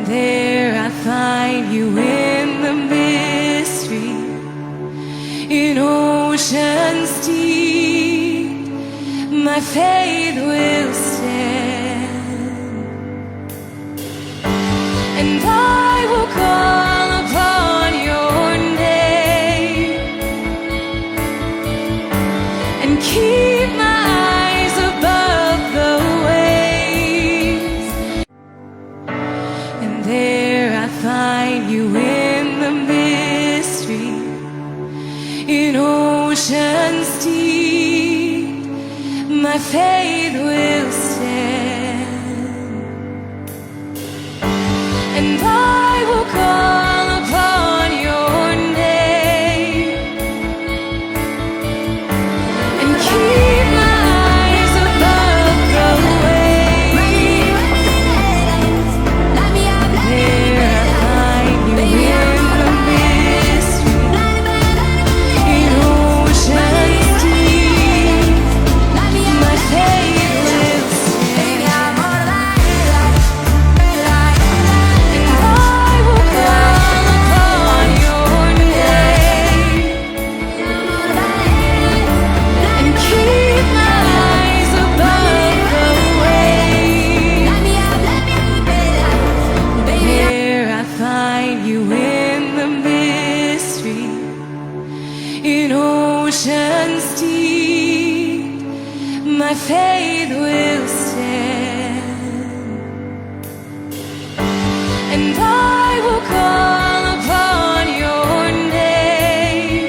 there I find you in the mystery, in oceans deep, my faith will stand, and I will call upon your name, and keep my eyes above the waves, and there I find you in the mystery, in oceans deep, my faith will stand, and I will call upon your name, and keep my eyes above the waves. There I find you in the mystery, in oceans deep, my faith will stand, and I will call upon your name, and keep my eyes above the waves. There I find you in the mystery, in oceans deep, my faith will stand, and I will call upon your name,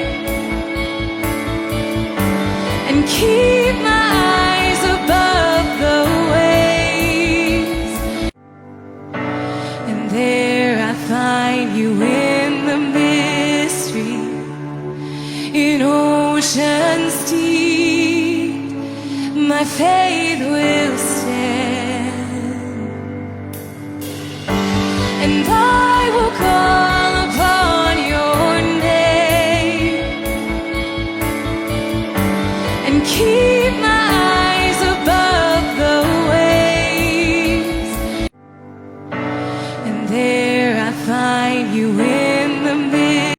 and keep my eyes above the waves. And there I find you in the mystery, in oceans deep, my faith will stand, and I